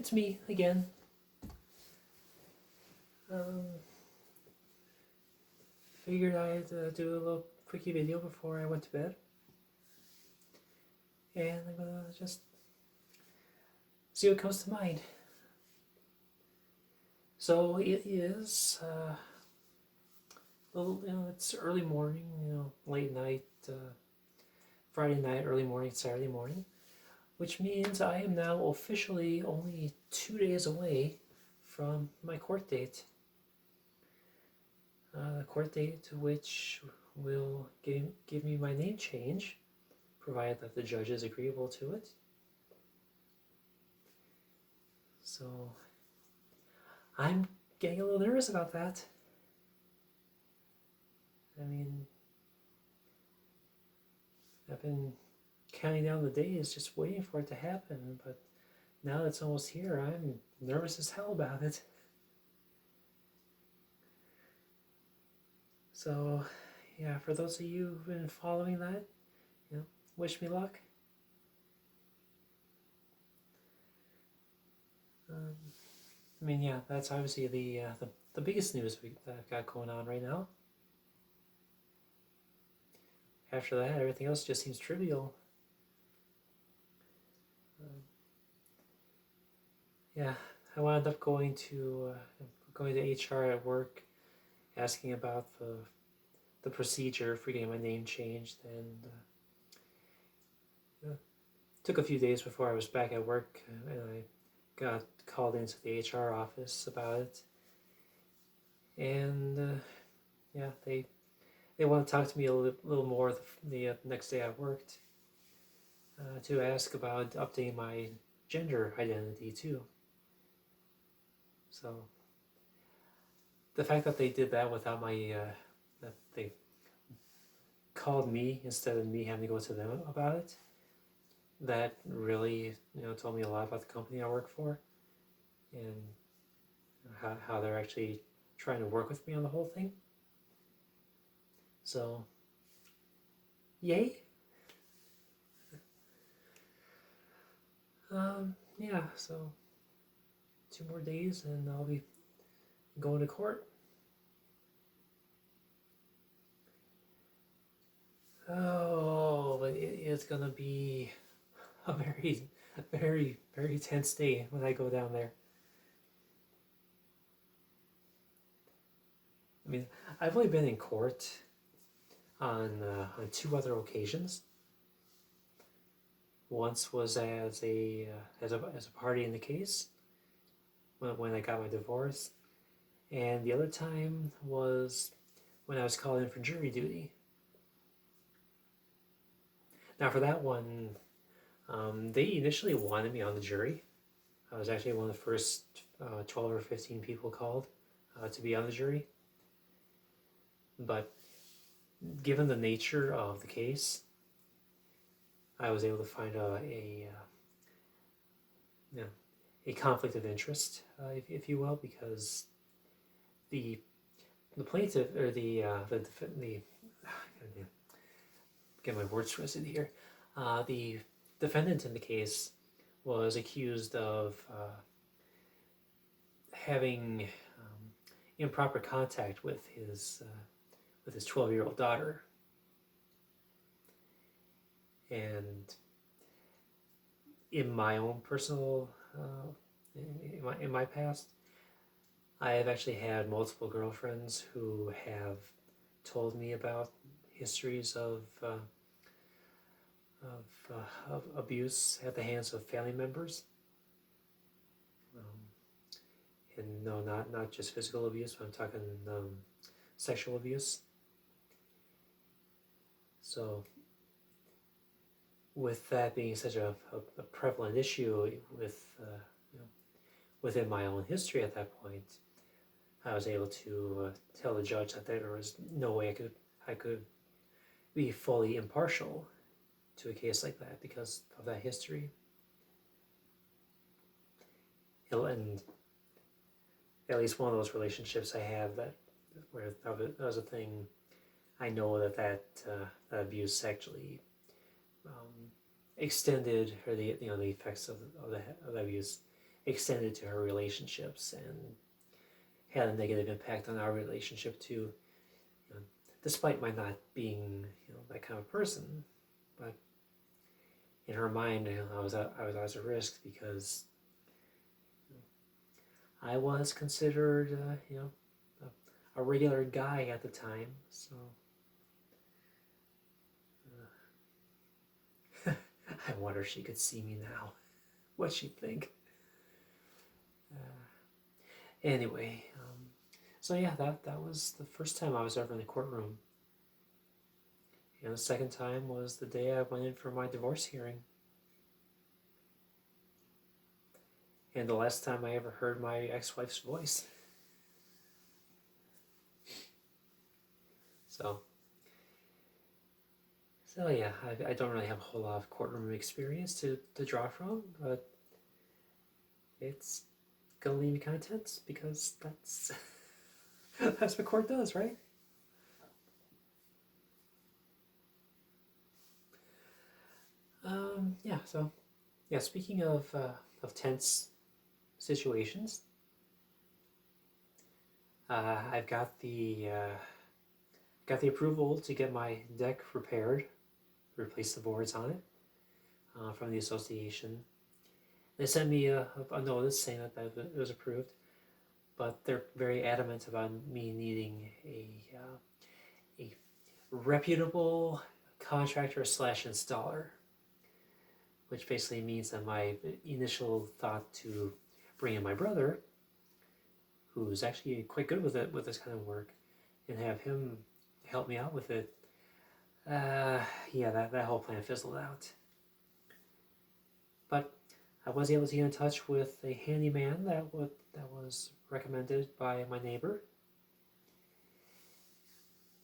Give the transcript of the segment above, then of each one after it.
it's me again. Um, Figured I'd do a little quickie video before I went to bed. And I'm gonna just see what comes to mind. So it is, it's early morning, late night, Friday night, early morning, Saturday morning, which means I am now officially only 2 days away from my court date. The court date which will give me my name change, provided that the judge is agreeable to it. So I'm getting a little nervous about that. I mean, I've been counting down the days just waiting for it to happen, but now that it's almost here, I'm nervous as hell about it. So, yeah, for those of you who've been following that, wish me luck. I mean, yeah, that's obviously the biggest news that I've got going on right now. After that, everything else just seems trivial. Yeah, I wound up going to HR at work, asking about the procedure for getting my name changed, and took a few days before I was back at work, and I got called into the HR office about it, and yeah, they want to talk to me a little more the next day I worked, to ask about updating my gender identity too. So the fact that they did that without that they called me instead of me having to go to them about it, that really told me a lot about the company I work for, and how they're actually trying to work with me on the whole thing. So, yay. Yeah, so 2 more days and I'll be going to court. Oh, but it's gonna be a very, very, very tense day when I go down there. I mean, I've only been in court on 2 other occasions. Once was as a party in the case when I got my divorce, and the other time was when I was called in for jury duty. Now for that one, they initially wanted me on the jury. I was actually one of the first 12 or 15 people called to be on the jury. But given the nature of the case, I was able to find a conflict of interest, if you will, because the plaintiff or the get my words twisted here. The defendant in the case was accused of having improper contact with his 12-year-old daughter, and in my own personal in my past, I have actually had multiple girlfriends who have told me about histories of abuse at the hands of family members. And no, not just physical abuse, but I'm talking sexual abuse. So with that being such a prevalent issue within my own history at that point, I was able to tell the judge that there was no way I could be fully impartial to a case like that because of that history. And at least one of those relationships I have where that was a thing, I know that abuse actually extended, or the effects of the abuse extended to her relationships and had a negative impact on our relationship too. You know, despite my not being, that kind of person, but in her mind, I was always a risk because I was considered, a regular guy at the time. So I wonder if she could see me now, what she'd think. Anyway, so yeah, that was the first time I was ever in the courtroom. And the second time was the day I went in for my divorce hearing. And the last time I ever heard my ex-wife's voice. So yeah, I don't really have a whole lot of courtroom experience to draw from, but it's gonna leave me kind of tense because that's that's what court does, right? Yeah. So yeah. Speaking of tense situations, I've got the approval to get my deck repaired, replace the boards on it from the association. They sent me a notice saying that it was approved, but they're very adamant about me needing a reputable contractor slash installer, which basically means that my initial thought to bring in my brother, who's actually quite good with this kind of work, and have him help me out with it. Yeah, that whole plan fizzled out. But I was able to get in touch with a handyman that was recommended by my neighbor,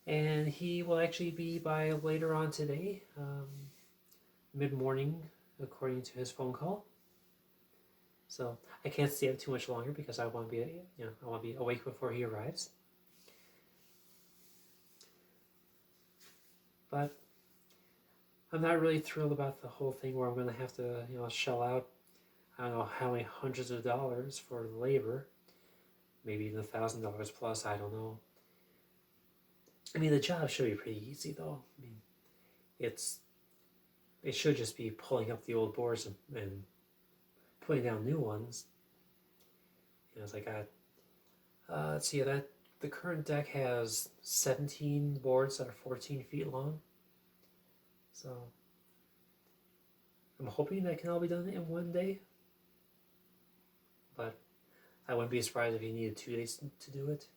and he will actually be by later on today, mid-morning, according to his phone call. So I can't stay up too much longer because I want to be, I want to be awake before he arrives. But I'm not really thrilled about the whole thing where I'm going to have to, shell out, I don't know how many hundreds of dollars for labor, maybe even $1,000 plus. I don't know. I mean, the job should be pretty easy though. I mean, it should just be pulling up the old boards and putting down new ones. It's like let's see, that the current deck has 17 boards that are 14 feet long. So I'm hoping that can all be done in one day. But I wouldn't be surprised if you needed 2 days to do it.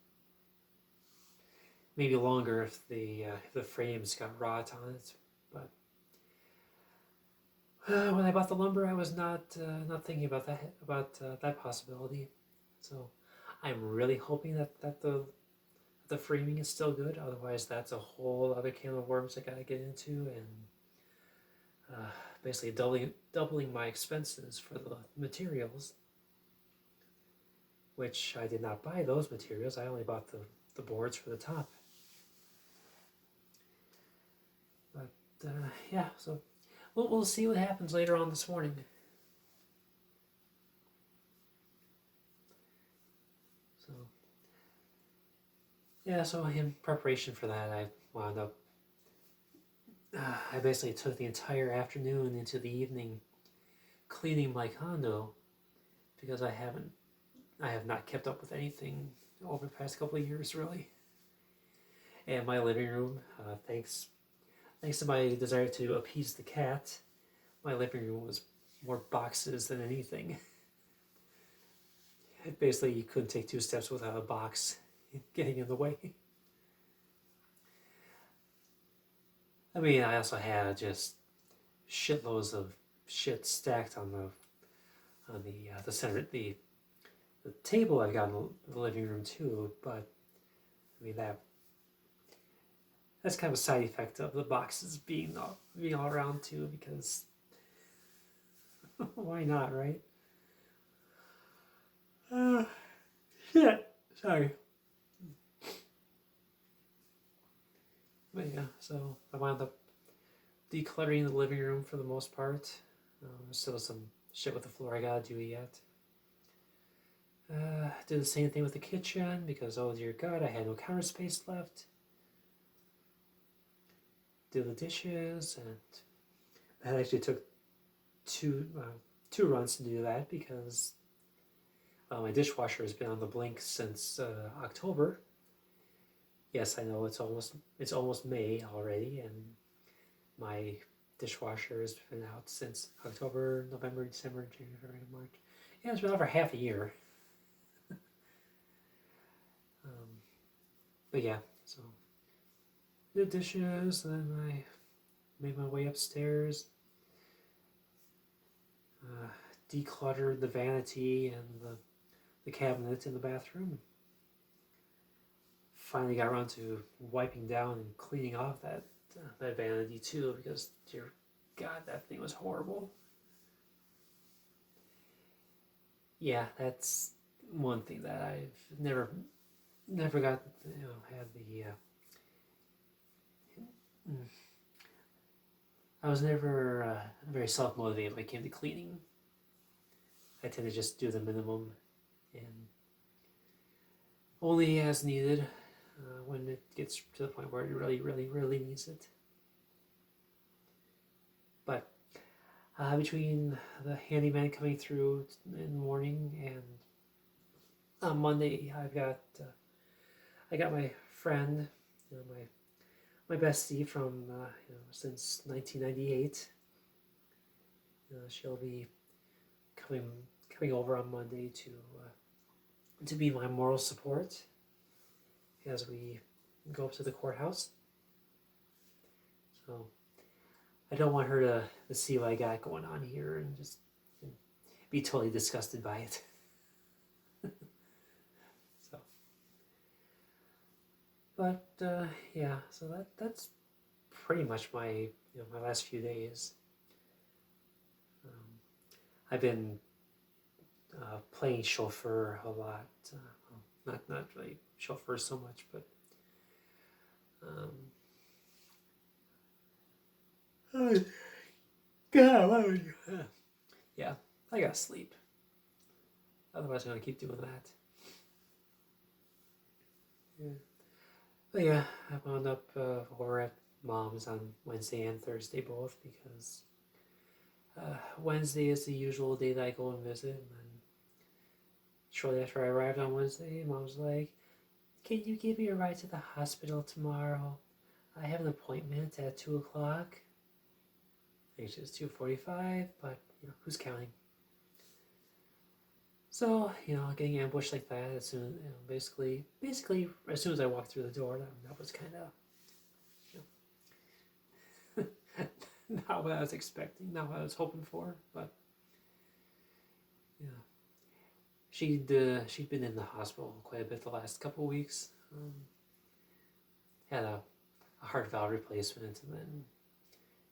Maybe longer if the frames got rot on it. But when I bought the lumber, I was not thinking about that possibility. So I'm really hoping that the framing is still good. Otherwise, that's a whole other can of worms I gotta get into, and basically doubling my expenses for the materials, which I did not buy those materials. I only bought the boards for the top. But yeah, so we'll see what happens later on this morning. So yeah, so in preparation for that, I wound up. I basically took the entire afternoon into the evening cleaning my condo because I have not kept up with anything over the past couple of years, really. And my living room, thanks to my desire to appease the cat, my living room was more boxes than anything. Basically, you couldn't take 2 steps without a box getting in the way. I mean, I also had just shitloads of shit stacked on the center, the table I've got in the living room too. But I mean that's kind of a side effect of the boxes being all around too, because why not, right? Shit. Sorry. But yeah, so I wound up decluttering the living room for the most part. There's still some shit with the floor I gotta do yet. Do the same thing with the kitchen because, oh dear God, I had no counter space left. Do the dishes, and that actually took two runs to do that because my dishwasher has been on the blink since October. Yes, I know it's almost May already, and my dishwasher has been out since October, November, December, January, March. Yeah, it's been out for half a year. But yeah, so did dishes, then I made my way upstairs, decluttered the vanity and the cabinet in the bathroom. Finally got around to wiping down and cleaning off that vanity too, because dear God, that thing was horrible. Yeah, that's one thing that I've never got, had the. I was never very self motivated when it came to cleaning. I tend to just do the minimum and only as needed when it gets to the point where it really, really, really needs it. But between the handyman coming through in the morning and on Monday, I got my friend, my bestie from since 1998. She'll be coming over on Monday to be my moral support as we go up to the courthouse. So I don't want her to see what I got going on here and just be totally disgusted by it. So, but yeah, so that's pretty much my my last few days. I've been playing chauffeur a lot. Not really chauffeur so much, but God, yeah, I gotta sleep. Otherwise, I'm gonna keep doing that. Yeah. But yeah, I wound up over at Mom's on Wednesday and Thursday both because Wednesday is the usual day that I go and visit. And then shortly after I arrived on Wednesday, Mom was like, "Can you give me a ride to the hospital tomorrow? I have an appointment at 2 o'clock." I think it was 2:45, but who's counting? So, getting ambushed like that as soon, basically, as soon as I walked through the door, that was kind of, not what I was expecting, not what I was hoping for, but yeah, she'd been in the hospital quite a bit the last couple of weeks. Had a heart valve replacement, and then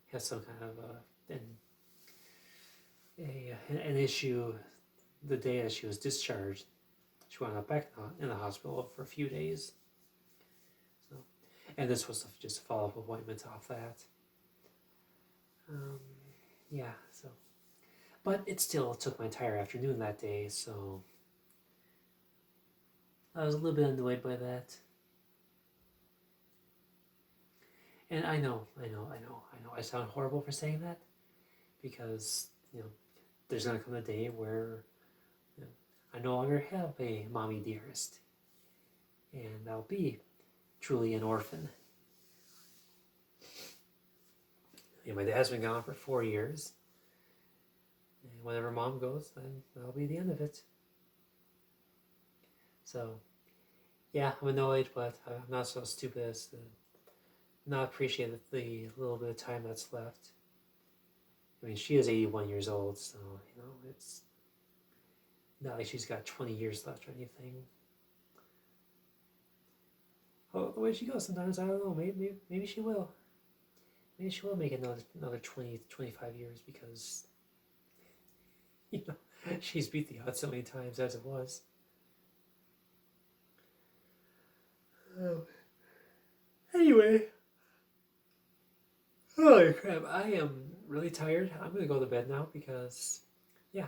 had some kind of an issue the day that she was discharged. She wound up back in the hospital for a few days. So, and this was just a follow-up appointment off that. Yeah, so, but it still took my entire afternoon that day, so I was a little bit annoyed by that. And I know, I sound horrible for saying that, because, there's gonna come a day where I no longer have a mommy dearest, and I'll be truly an orphan. My dad's been gone for 4 years, and whenever Mom goes, then that'll be the end of it. So, yeah, I'm annoyed, but I'm not so stupid as to not appreciate the little bit of time that's left. I mean, she is 81 years old, so, it's not like she's got 20 years left or anything. Oh, the way she goes sometimes, I don't know, maybe she will. Maybe she will make another 20, 25 years because, she's beat the odds so many times as it was. Anyway. Holy crap, I am really tired. I'm going to go to bed now because, yeah.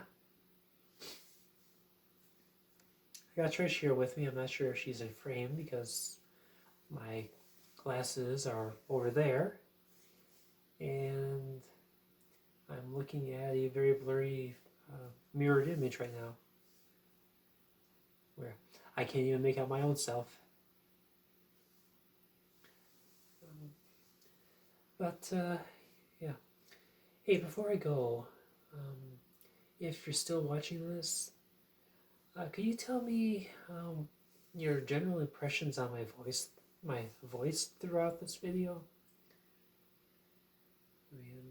I got Trish here with me. I'm not sure if she's in frame because my glasses are over there, and I'm looking at a very blurry mirrored image right now where I can't even make out my own self. But yeah. Hey, before I go, if you're still watching this, could you tell me your general impressions on my voice throughout this video? I mean,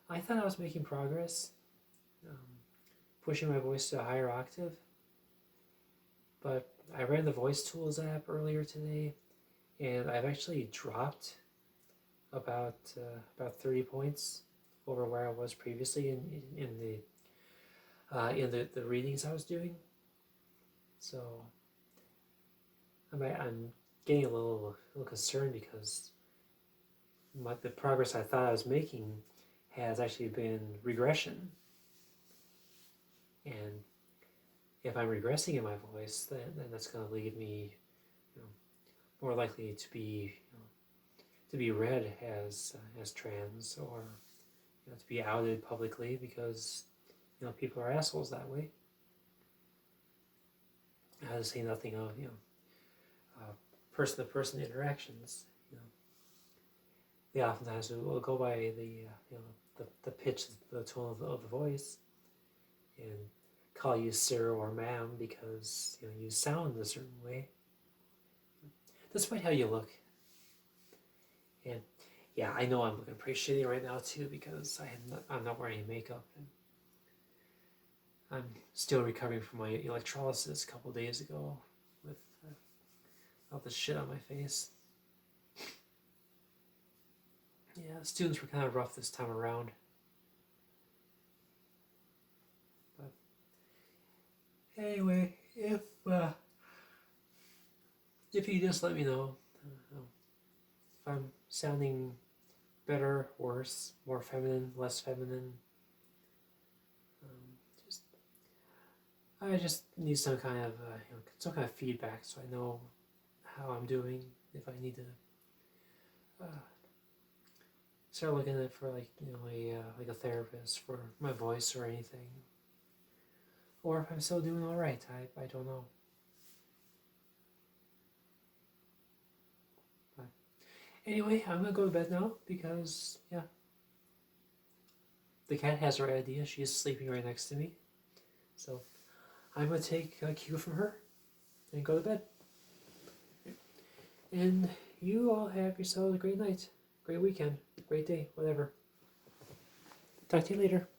I thought I was making progress, um, pushing my voice to a higher octave, but I ran the Voice Tools app earlier today, and I've actually dropped about 30 points over where I was previously in the readings I was doing. So I'm getting a little concerned because the progress I thought I was making has actually been regression. And if I'm regressing in my voice, then that's going to leave me, more likely to be read as trans, or to be outed publicly because people are assholes that way. To say nothing of person-to-person interactions. They oftentimes will go by the pitch, the tone of the voice, and call you sir or ma'am because you sound a certain way, despite how you look. And yeah, I know I'm looking pretty shitty right now too because I'm not wearing any makeup, and I'm still recovering from my electrolysis a couple days ago with all this shit on my face. Yeah, students were kind of rough this time around. But anyway, if you just let me know if I'm sounding better, worse, more feminine, less feminine, I just need some kind of feedback so I know how I'm doing. If I need to start looking at it for like a therapist for my voice or anything, or if I'm still doing all right, I don't know. But anyway, I'm gonna go to bed now because the cat has her idea. She's sleeping right next to me, so I'm gonna take a cue from her and go to bed. And you all have yourselves a great night, great weekend, great day, whatever. Talk to you later.